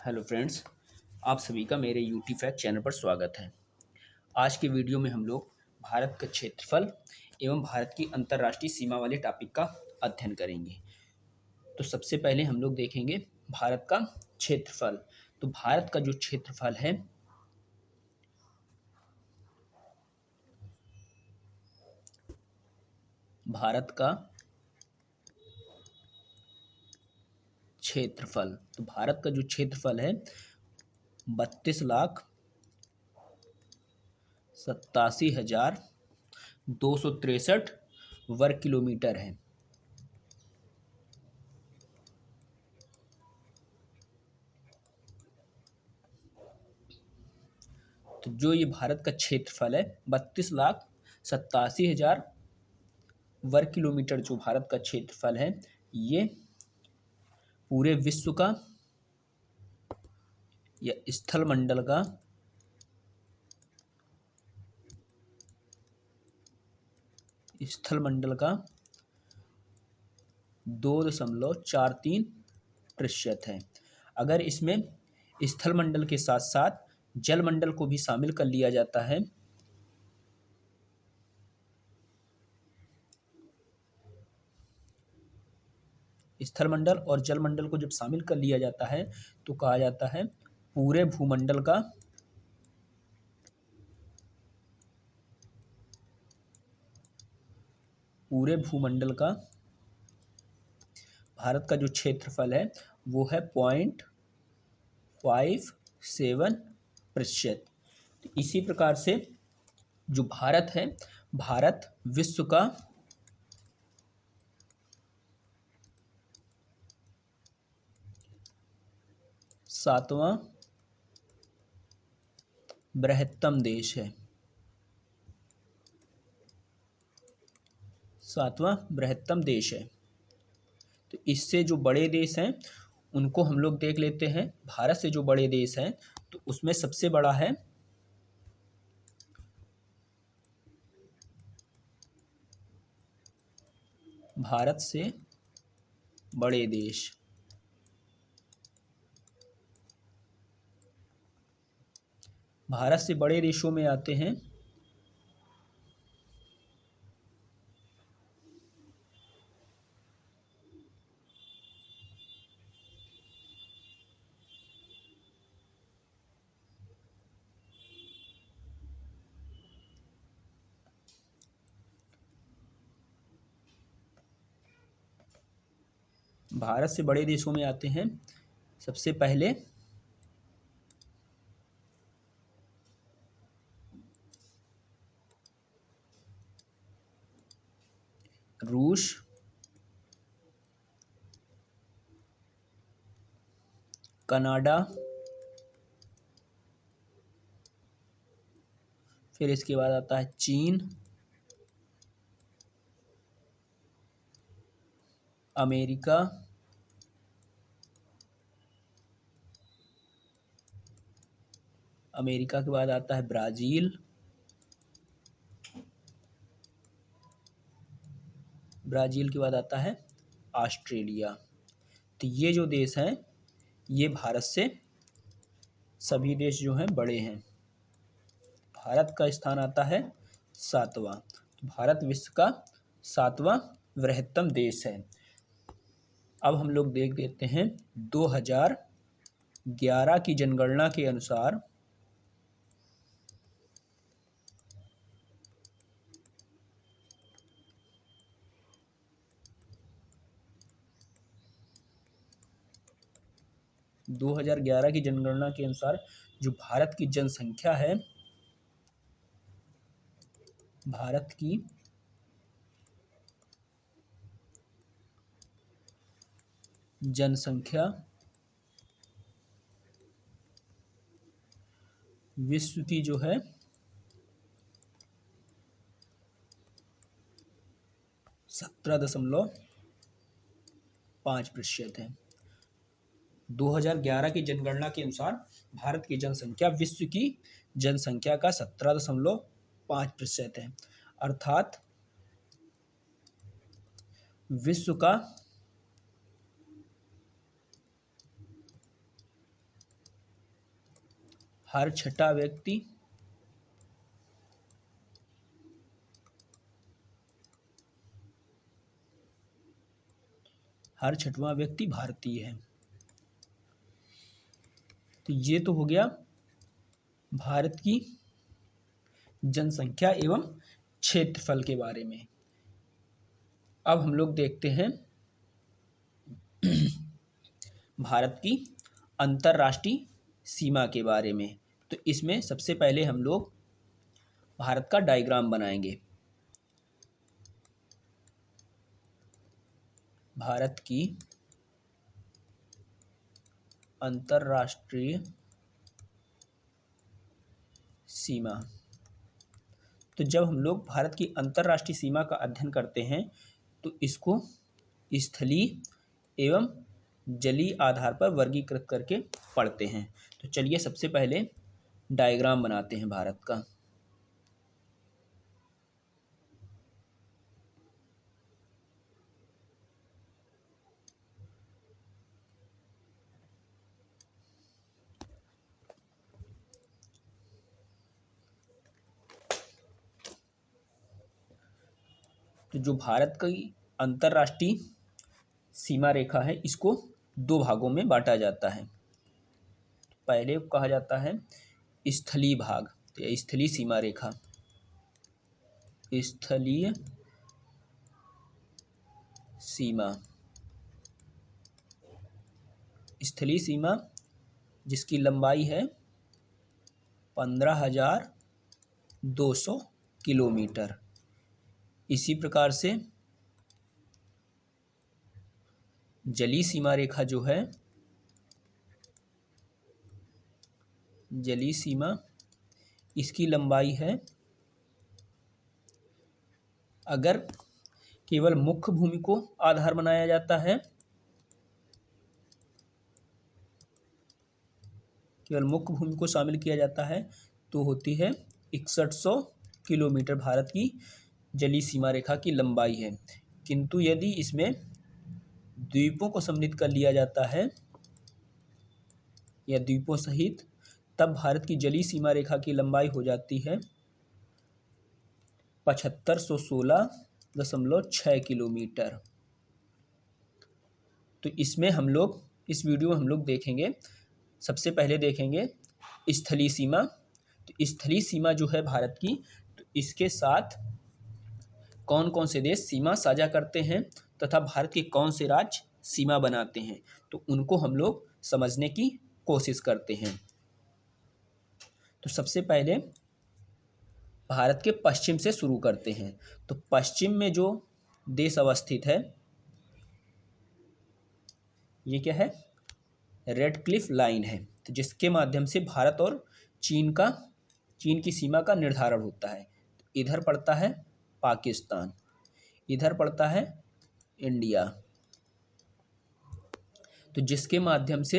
Hello friends, आप सभी का मेरे यूटी फैक्ट चैनल पर स्वागत है। आज के वीडियो में हम लोग भारत का क्षेत्रफल एवं भारत की अंतर्राष्ट्रीय सीमा वाले टॉपिक का अध्ययन करेंगे। तो सबसे पहले हम लोग देखेंगे भारत का क्षेत्रफल। तो भारत का जो क्षेत्रफल है भारत का क्षेत्रफल तो भारत का जो क्षेत्रफल है 32,87,263 वर्ग किलोमीटर है। तो जो ये भारत का क्षेत्रफल है 32,87,000 वर्ग किलोमीटर जो भारत का क्षेत्रफल है, ये पूरे विश्व का या स्थल मंडल का 2.43% है। अगर इसमें स्थल मंडल के साथ साथ जल मंडल को भी शामिल कर लिया जाता है स्थल मंडल और जल मंडल को जब शामिल कर लिया जाता है तो कहा जाता है पूरे भूमंडल का भारत का जो क्षेत्रफल है वो है 0.57%। तो इसी प्रकार से जो भारत है, भारत विश्व का 7वां बृहत्तम देश है। 7वां बृहत्तम देश है। तो इससे जो बड़े देश हैं उनको हम लोग देख लेते हैं। भारत से जो बड़े देश हैं तो उसमें सबसे बड़ा है भारत से बड़े देश भारत से बड़े देशों में आते हैं भारत से बड़े देशों में आते हैं सबसे पहले रूस, कनाडा, फिर इसके बाद आता है चीन, अमेरिका, अमेरिका के बाद आता है ब्राज़ील, ब्राज़ील के बाद आता है ऑस्ट्रेलिया। तो ये जो देश हैं ये भारत से सभी देश जो हैं बड़े हैं। भारत का स्थान आता है 7वां। तो भारत विश्व का 7वां बृहत्तम देश है। अब हम लोग देख लेते हैं 2011 की जनगणना के अनुसार 2011 की जनगणना के अनुसार जो भारत की जनसंख्या है, भारत की जनसंख्या विश्व की जो है 17.5% है। 2011 की जनगणना के अनुसार भारत की जनसंख्या विश्व की जनसंख्या का 17.5% है। अर्थात विश्व का हर छठा व्यक्ति हर छठवां व्यक्ति भारतीय है। तो ये तो हो गया भारत की जनसंख्या एवं क्षेत्रफल के बारे में। अब हम लोग देखते हैं भारत की अंतर्राष्ट्रीय सीमा के बारे में। तो इसमें सबसे पहले हम लोग भारत का डायग्राम बनाएंगे। भारत की अंतर्राष्ट्रीय सीमा। तो जब हम लोग भारत की अंतर्राष्ट्रीय सीमा का अध्ययन करते हैं तो इसको स्थलीय एवं जलीय आधार पर वर्गीकृत करके पढ़ते हैं। तो चलिए सबसे पहले डायग्राम बनाते हैं भारत का। तो जो भारत की अंतर्राष्ट्रीय सीमा रेखा है इसको दो भागों में बांटा जाता है। पहले कहा जाता है स्थलीय भाग या स्थलीय सीमा रेखा। स्थलीय सीमा, स्थलीय सीमा जिसकी लंबाई है 15,200 किलोमीटर। इसी प्रकार से जलीय सीमा रेखा जो है, जलीय सीमा इसकी लंबाई है, अगर केवल मुख्य भूमि को आधार बनाया जाता है, केवल मुख्य भूमि को शामिल किया जाता है तो होती है 6100 किलोमीटर भारत की जलीय सीमा रेखा की लंबाई है। किंतु यदि इसमें द्वीपों को सम्मिलित कर लिया जाता है या द्वीपों सहित, तब भारत की जलीय सीमा रेखा की लंबाई हो जाती है 7516.6 किलोमीटर। तो इसमें हम लोग इस वीडियो में हम लोग देखेंगे, सबसे पहले देखेंगे स्थलीय सीमा। तो स्थलीय सीमा जो है भारत की, तो इसके साथ कौन कौन से देश सीमा साझा करते हैं तथा भारत के कौन से राज्य सीमा बनाते हैं, तो उनको हम लोग समझने की कोशिश करते हैं। तो सबसे पहले भारत के पश्चिम से शुरू करते हैं। तो पश्चिम में जो देश अवस्थित है ये क्या है, रेड क्लिफ लाइन है। तो जिसके माध्यम से भारत और चीन की सीमा का निर्धारण होता है। इधर पड़ता है पाकिस्तान, इधर पड़ता है इंडिया। तो जिसके माध्यम से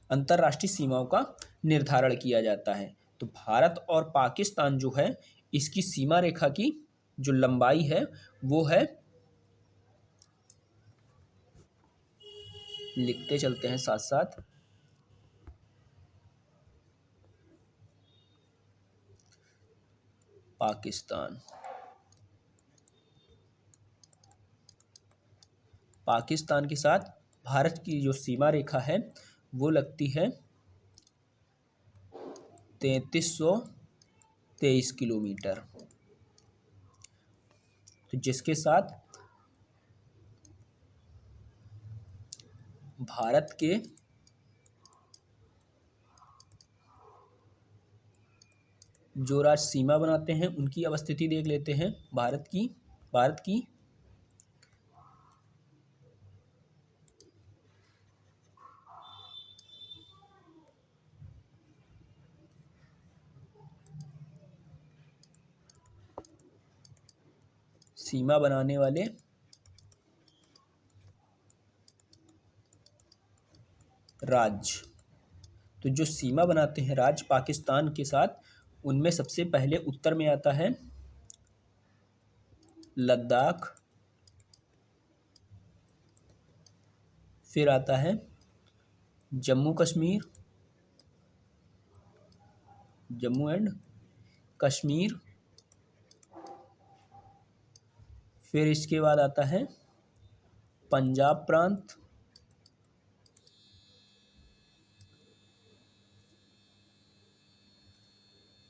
अंतर्राष्ट्रीय सीमाओं का निर्धारण किया जाता है। तो भारत और पाकिस्तान जो है, इसकी सीमा रेखा की जो लंबाई है वो है, लिखते चलते हैं साथ साथ, पाकिस्तान के साथ भारत की जो सीमा रेखा है वो लगती है 3323 किलोमीटर। तो जिसके साथ भारत के जो राज्य सीमा बनाते हैं उनकी अवस्थिति देख लेते हैं। भारत की सीमा बनाने वाले राज्य, तो जो सीमा बनाते हैं राज्य पाकिस्तान के साथ, उनमें सबसे पहले उत्तर में आता है लद्दाख, फिर आता है जम्मू कश्मीर, जम्मू एंड कश्मीर। फिर इसके बाद आता है पंजाब प्रांत।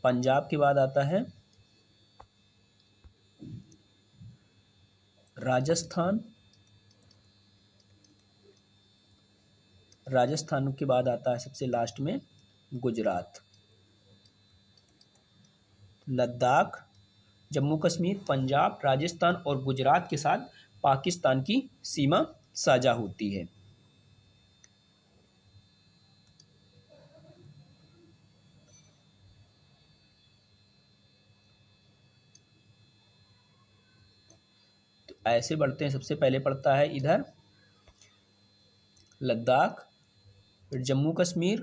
पंजाब के बाद आता है राजस्थान। राजस्थान के बाद आता है सबसे लास्ट में गुजरात। लद्दाख, जम्मू कश्मीर, पंजाब, राजस्थान और गुजरात के साथ पाकिस्तान की सीमा साझा होती है। तो ऐसे बढ़ते हैं। सबसे पहले पड़ता है इधर लद्दाख, फिर जम्मू कश्मीर,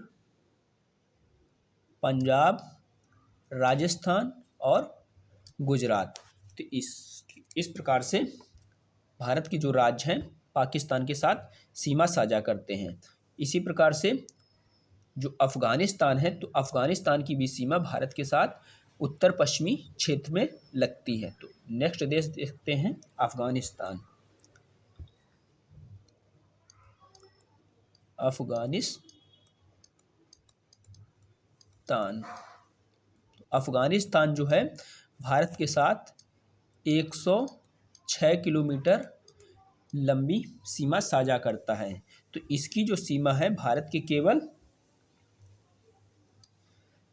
पंजाब, राजस्थान और गुजरात। तो इस प्रकार से भारत के जो राज्य हैं पाकिस्तान के साथ सीमा साझा करते हैं। इसी प्रकार से जो अफ़गानिस्तान है, तो अफ़गानिस्तान की भी सीमा भारत के साथ उत्तर पश्चिमी क्षेत्र में लगती है। तो नेक्स्ट देश देखते हैं अफ़गानिस्तान। अफ़गानिस्तान जो है भारत के साथ 106 किलोमीटर लंबी सीमा साझा करता है। तो इसकी जो सीमा है भारत के केवल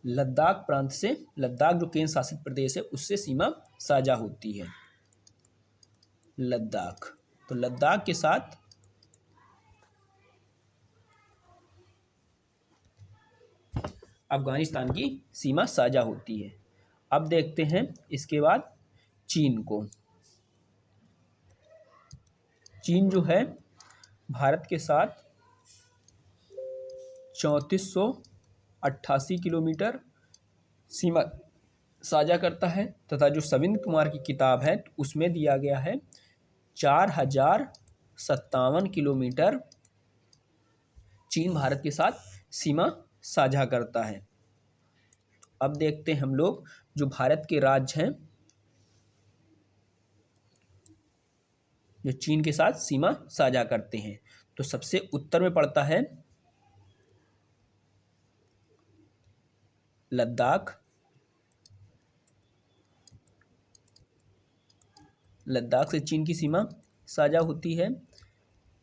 लद्दाख प्रांत से, लद्दाख जो केंद्र शासित प्रदेश है उससे सीमा साझा होती है। लद्दाख, तो लद्दाख के साथ अफगानिस्तान की सीमा साझा होती है। अब देखते हैं इसके बाद चीन को। चीन जो है भारत के साथ 3488 किलोमीटर सीमा साझा करता है, तथा जो सविंद्र कुमार की किताब है उसमें दिया गया है 4057 किलोमीटर चीन भारत के साथ सीमा साझा करता है। अब देखते हैं हम लोग जो भारत के राज्य हैं जो चीन के साथ सीमा साझा करते हैं। तो सबसे उत्तर में पड़ता है लद्दाख। लद्दाख से चीन की सीमा साझा होती है।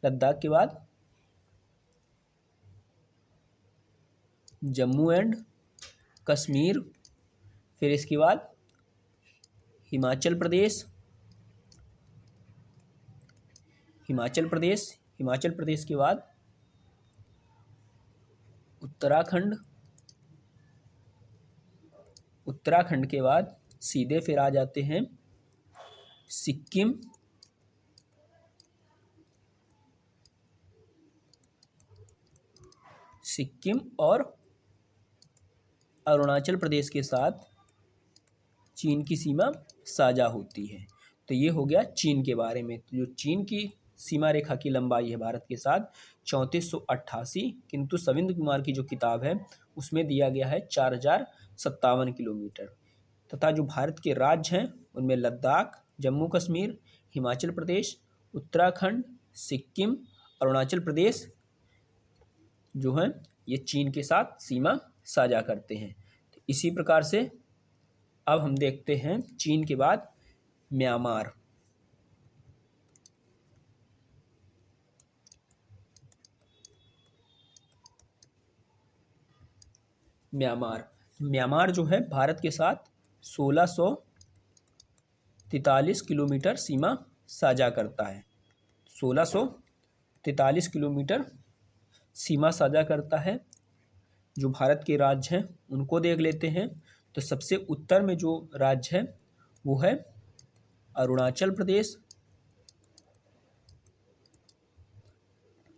लद्दाख के बाद जम्मू एंड कश्मीर, फिर इसके बाद हिमाचल प्रदेश। हिमाचल प्रदेश के बाद उत्तराखंड। उत्तराखंड के बाद सीधे फिर आ जाते हैं सिक्किम। सिक्किम और अरुणाचल प्रदेश के साथ चीन की सीमा साझा होती है। तो ये हो गया चीन के बारे में। तो जो चीन की सीमा रेखा की लंबाई है भारत के साथ 3488, किंतु सविंद्र कुमार की जो किताब है उसमें दिया गया है 4057 किलोमीटर। तथा जो भारत के राज्य हैं उनमें लद्दाख, जम्मू कश्मीर, हिमाचल प्रदेश, उत्तराखंड, सिक्किम, अरुणाचल प्रदेश जो हैं ये चीन के साथ सीमा साझा करते हैं। तो इसी प्रकार से अब हम देखते हैं चीन के बाद म्यांमार। म्यांमार जो है भारत के साथ 1643 किलोमीटर सीमा साझा करता है। 1643 किलोमीटर सीमा साझा करता है। जो भारत के राज्य हैं उनको देख लेते हैं। तो सबसे उत्तर में जो राज्य है वो है अरुणाचल प्रदेश।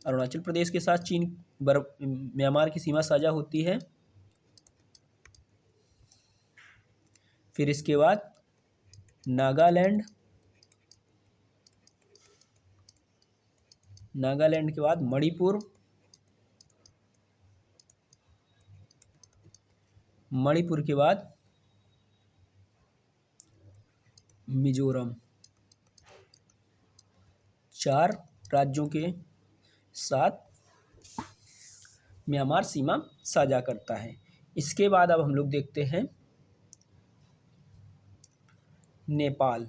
अरुणाचल प्रदेश के साथ म्यांमार की सीमा साझा होती है। फिर इसके बाद नागालैंड। नागालैंड के बाद मणिपुर। मणिपुर के बाद मिजोरम, 4 राज्यों के साथ म्यांमार सीमा साझा करता है। इसके बाद अब हम लोग देखते हैं नेपाल।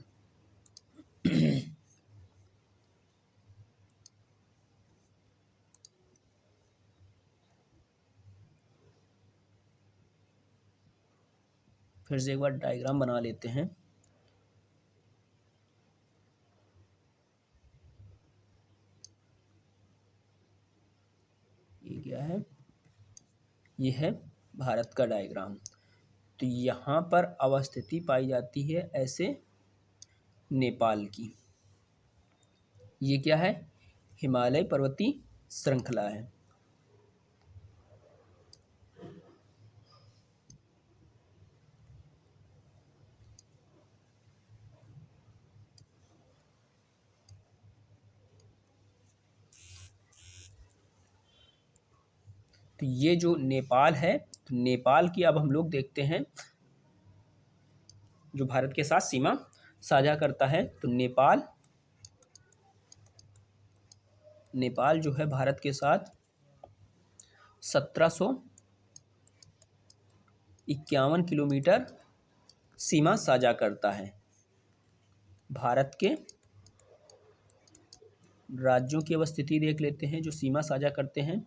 फिर से एक बार डायग्राम बना लेते हैं। ये क्या है? ये है भारत का डायग्राम। तो यहाँ पर अवस्थिति पाई जाती है ऐसे नेपाल की। ये क्या है? हिमालय पर्वतीय श्रृंखला है। तो ये जो नेपाल है, तो नेपाल की अब हम लोग देखते हैं जो भारत के साथ सीमा साझा करता है। तो नेपाल जो है भारत के साथ 1751 किलोमीटर सीमा साझा करता है। भारत के राज्यों की अवस्थिति देख लेते हैं जो सीमा साझा करते हैं।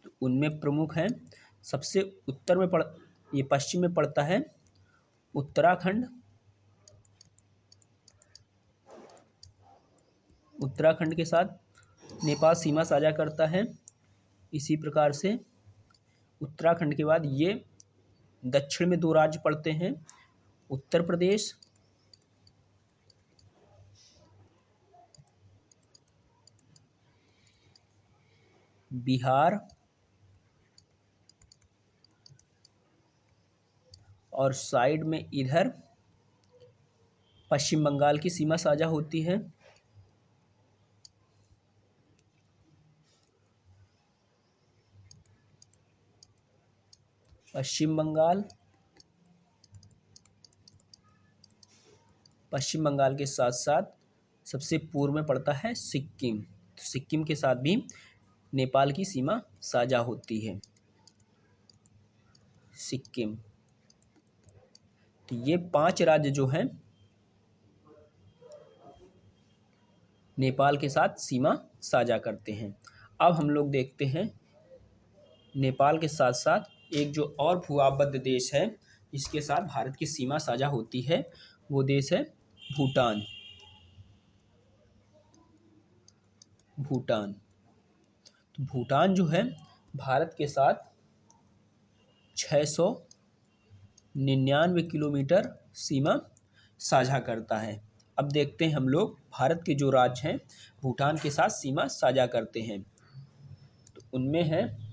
तो उनमें प्रमुख हैं, सबसे उत्तर में ये पश्चिम में पड़ता है उत्तराखंड। उत्तराखंड के साथ नेपाल सीमा साझा करता है। इसी प्रकार से उत्तराखंड के बाद ये दक्षिण में 2 राज्य पड़ते हैं, उत्तर प्रदेश बिहार और साइड में इधर पश्चिम बंगाल की सीमा साझा होती है। पश्चिम बंगाल के साथ साथ सबसे पूर्व में पड़ता है सिक्किम। तो सिक्किम के साथ भी नेपाल की सीमा साझा होती है। सिक्किम। तो ये 5 राज्य जो हैं नेपाल के साथ सीमा साझा करते हैं। अब हम लोग देखते हैं नेपाल के साथ साथ एक जो और भूआबद्ध देश है इसके साथ भारत की सीमा साझा होती है, वो देश है भूटान। भूटान। तो भूटान जो है भारत के साथ 699 किलोमीटर सीमा साझा करता है। अब देखते हैं हम लोग भारत के जो राज्य हैं भूटान के साथ सीमा साझा करते हैं। तो उनमें है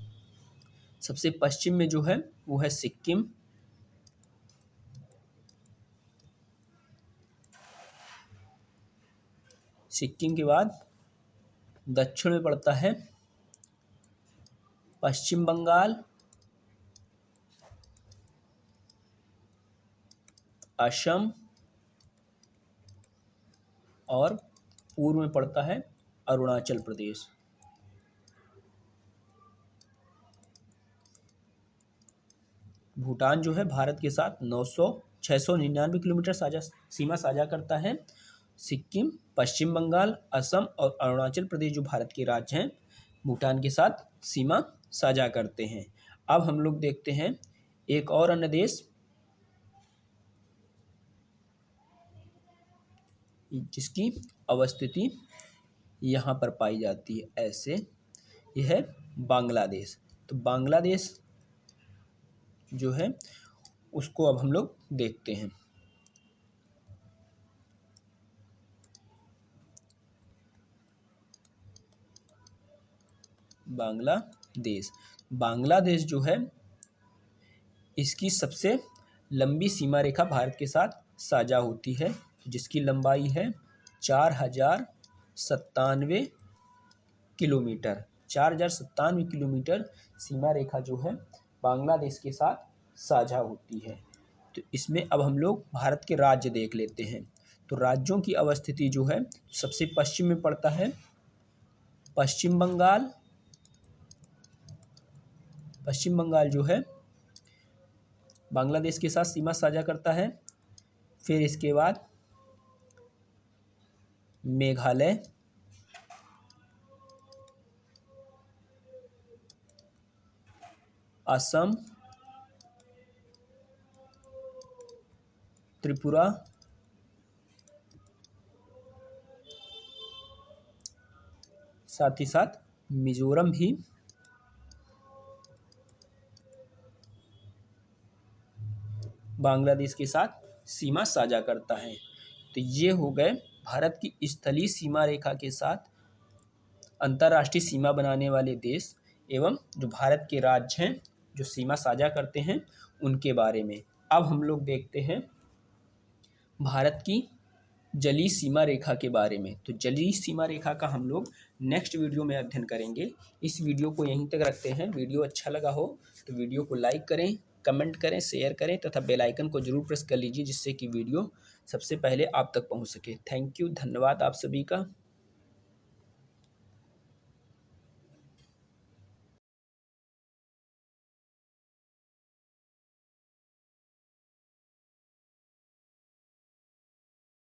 सबसे पश्चिम में जो है वो है सिक्किम। सिक्किम के बाद दक्षिण में पड़ता है पश्चिम बंगाल, असम और पूर्व में पड़ता है अरुणाचल प्रदेश। भूटान जो है भारत के साथ 699 किलोमीटर सीमा साझा करता है। सिक्किम, पश्चिम बंगाल, असम और अरुणाचल प्रदेश जो भारत के राज्य हैं भूटान के साथ सीमा साझा करते हैं। अब हम लोग देखते हैं एक और अन्य देश जिसकी अवस्थिति यहाँ पर पाई जाती है ऐसे, यह है बांग्लादेश। तो बांग्लादेश जो है उसको अब हम लोग देखते हैं। बांग्लादेश जो है इसकी सबसे लंबी सीमा रेखा भारत के साथ साझा होती है, जिसकी लंबाई है 4097 किलोमीटर। 4097 किलोमीटर सीमा रेखा जो है बांग्लादेश के साथ साझा होती है। तो इसमें अब हम लोग भारत के राज्य देख लेते हैं। तो राज्यों की अवस्थिति जो है सबसे पश्चिम में पड़ता है पश्चिम बंगाल। पश्चिम बंगाल जो है बांग्लादेश के साथ सीमा साझा करता है। फिर इसके बाद मेघालय, असम, त्रिपुरा, साथ ही साथ मिजोरम भी बांग्लादेश के साथ सीमा साझा करता है। तो ये हो गए भारत की स्थलीय सीमा रेखा के साथ अंतर्राष्ट्रीय सीमा बनाने वाले देश एवं जो भारत के राज्य हैं जो सीमा साझा करते हैं उनके बारे में। अब हम लोग देखते हैं भारत की जलीय सीमा रेखा के बारे में। तो जलीय सीमा रेखा का हम लोग नेक्स्ट वीडियो में अध्ययन करेंगे। इस वीडियो को यहीं तक रखते हैं। वीडियो अच्छा लगा हो तो वीडियो को लाइक करें, कमेंट करें, शेयर करें तथा बेल आइकन को जरूर प्रेस कर लीजिए जिससे कि वीडियो सबसे पहले आप तक पहुंच सके। थैंक यू, धन्यवाद आप सभी का।